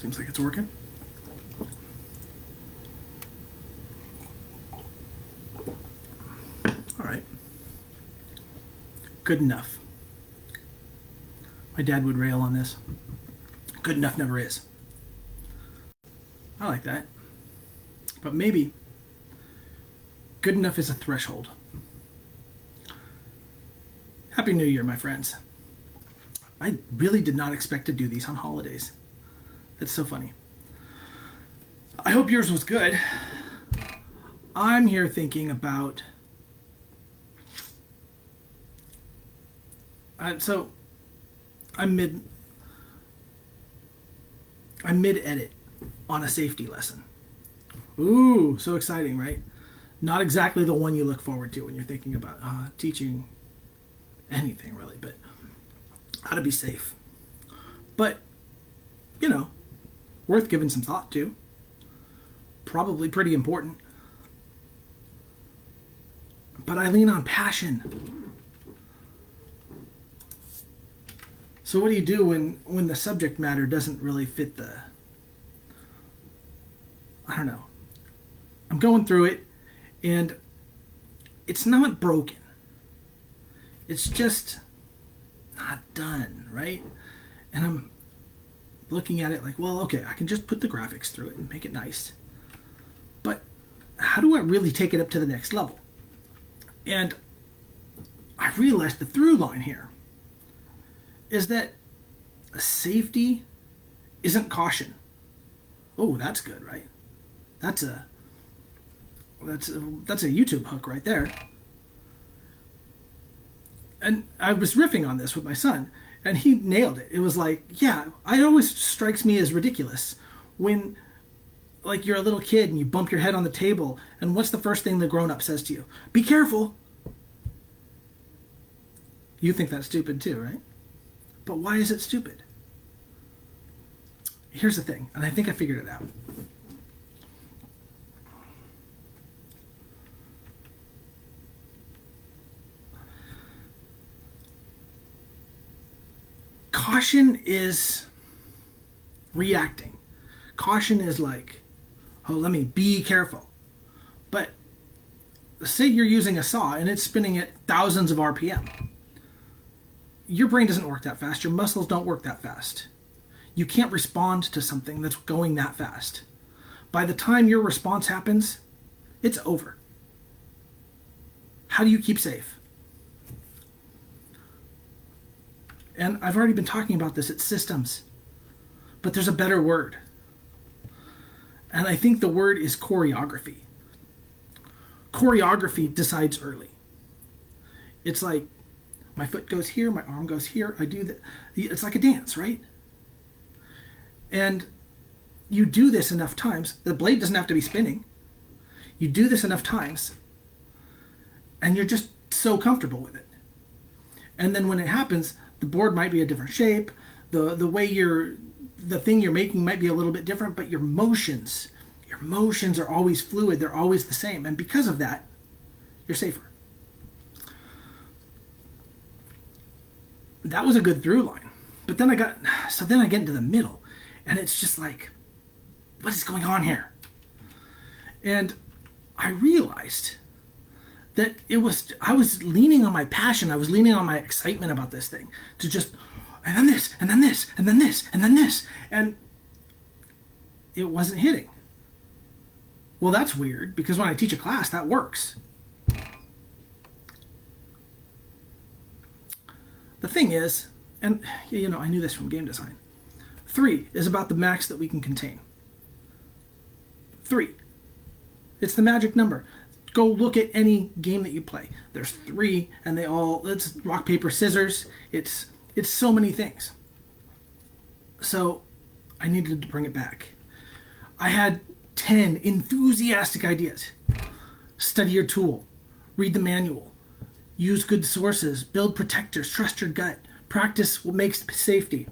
Seems like it's working. All right. Good enough. My dad would rail on this. Good enough never is. I like that. But maybe good enough is a threshold. Happy New Year, my friends. I really did not expect to do these on holidays. That's so funny. I hope yours was good. I'm here thinking about... so, I'm mid-edit on a safety lesson. Ooh, so exciting, right? Not exactly the one you look forward to when you're thinking about teaching anything, really, but how to be safe. But, you know, worth giving some thought to. Probably pretty important. But I lean on passion. So what do you do when the subject matter doesn't really fit the... I don't know. I'm going through it, and it's not broken. It's just not done, right? And I'm looking at it like, well, okay, I can just put the graphics through it and make it nice. But how do I really take it up to the next level? And I realized the through line here is that safety isn't caution. Oh, that's good, right? That's a YouTube hook right there. And I was riffing on this with my son, and he nailed it. It was like, yeah, it always strikes me as ridiculous when, like, you're a little kid and you bump your head on the table, and what's the first thing the grown-up says to you? Be careful. You think that's stupid too, right? But why is it stupid? Here's the thing, and I think I figured it out. Caution is reacting. Caution is like, oh, let me be careful. But say you're using a saw and it's spinning at thousands of RPM. Your brain doesn't work that fast. Your muscles don't work that fast. You can't respond to something that's going that fast. By the time your response happens, it's over. How do you keep safe? And I've already been talking about this. It's systems. But there's a better word. And I think the word is choreography. Choreography decides early. It's like, my foot goes here, my arm goes here, I do that. It's like a dance, right? And you do this enough times, the blade doesn't have to be spinning. You do this enough times, and you're just so comfortable with it. And then when it happens, the board might be a different shape, the way the thing you're making might be a little bit different, but your motions are always fluid, they're always the same. And because of that, you're safer. That was a good through line. But then I get into the middle, and it's just like, what is going on here? And I realized that I was leaning on my passion, I was leaning on my excitement about this thing, to just, and then this, and then this, and then this, and then this, and it wasn't hitting. Well, that's weird, because when I teach a class, that works. The thing is, and you know, I knew this from game design, 3 is about the max that we can contain. 3. It's the magic number. Go look at any game that you play. There's 3, and it's rock, paper, scissors. It's so many things. So I needed to bring it back. I had 10 enthusiastic ideas. Study your tool. Read the manual. Use good sources. Build protectors. Trust your gut. Practice what makes safety.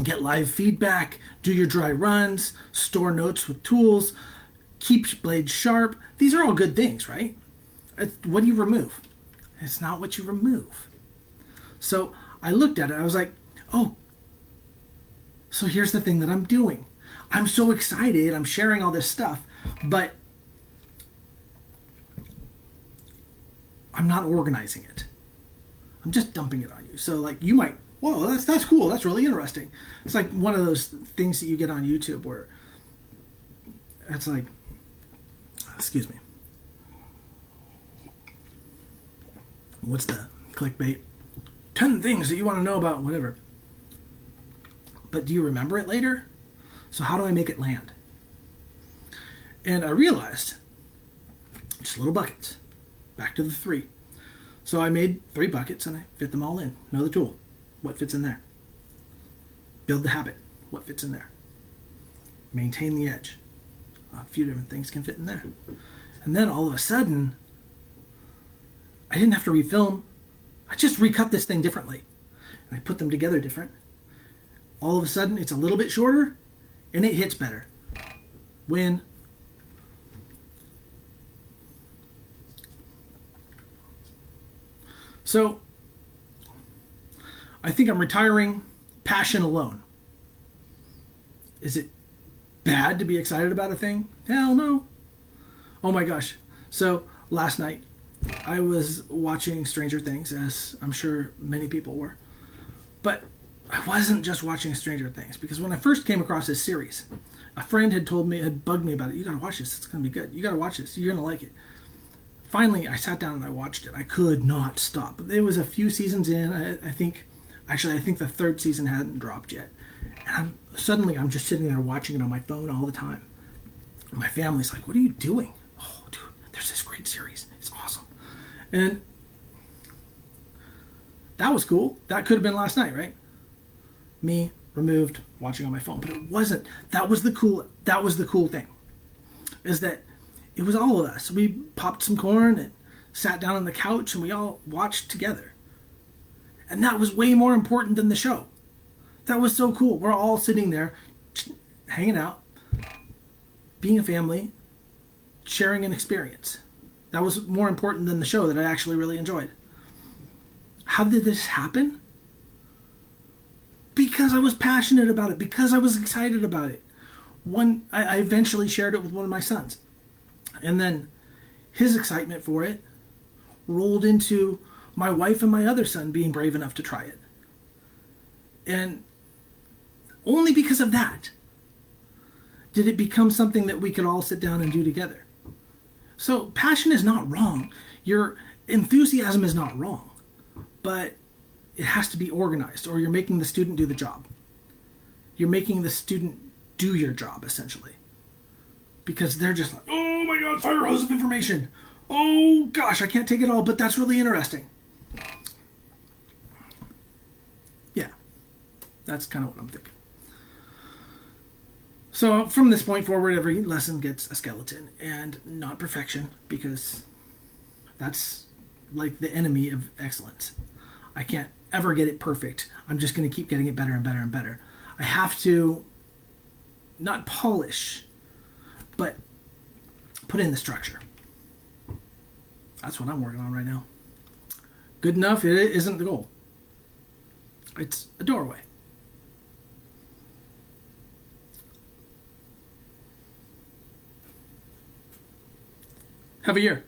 Get live feedback. Do your dry runs. Store notes with tools. Keep blades sharp. These are all good things, right? What do you remove? It's not what you remove. So I looked at it. I was like, oh, So here's the thing that I'm doing. I'm so excited. I'm sharing all this stuff, but I'm not organizing it. I'm just dumping it on you. So like you might, whoa, that's cool. That's really interesting. It's like one of those things that you get on YouTube where it's like, excuse me. What's the clickbait? 10 things that you want to know about whatever. But do you remember it later? So how do I make it land? And I realized just little buckets. Back to the 3. So I made 3 buckets and I fit them all in. Know the tool. What fits in there? Build the habit. What fits in there? Maintain the edge. A few different things can fit in there. And then all of a sudden, I didn't have to refilm. I just recut this thing differently. And I put them together different. All of a sudden, it's a little bit shorter and it hits better. Win. So, I think I'm retiring passion alone. Is it bad to be excited about a thing? Hell no. Oh my gosh. So, last night, I was watching Stranger Things, as I'm sure many people were. But I wasn't just watching Stranger Things, because when I first came across this series, a friend had told me, had bugged me about it. You gotta watch this. It's gonna be good. You gotta watch this. You're gonna like it. Finally, I sat down and I watched it. I could not stop. There was a few seasons in. I think the 3rd season hadn't dropped yet. And I'm just sitting there watching it on my phone all the time. And my family's like, "What are you doing?" "Oh, dude, there's this great series. It's awesome." And that was cool. That could have been last night, right? Me removed, watching on my phone, but it wasn't. That was the cool thing. Is that it was all of us. We popped some corn and sat down on the couch and we all watched together. And that was way more important than the show. That was so cool. We're all sitting there, hanging out, being a family, sharing an experience. That was more important than the show that I actually really enjoyed. How did this happen? Because I was passionate about it. Because I was excited about it. I eventually shared it with one of my sons. And then his excitement for it rolled into my wife and my other son being brave enough to try it. And only because of that did it become something that we could all sit down and do together. So passion is not wrong. Your enthusiasm is not wrong. But it has to be organized, or you're making the student do the job. You're making the student do your job, essentially. Because they're just like, "Oh my god, fire hose of information. Oh gosh, I can't take it all, but that's really interesting." Yeah, that's kind of what I'm thinking. So from this point forward, every lesson gets a skeleton, and not perfection, because that's like the enemy of excellence. I can't ever get it perfect. I'm just going to keep getting it better and better and better. I have to not polish, but put in the structure. That's what I'm working on right now. Good enough, it isn't the goal. It's a doorway. Have a year.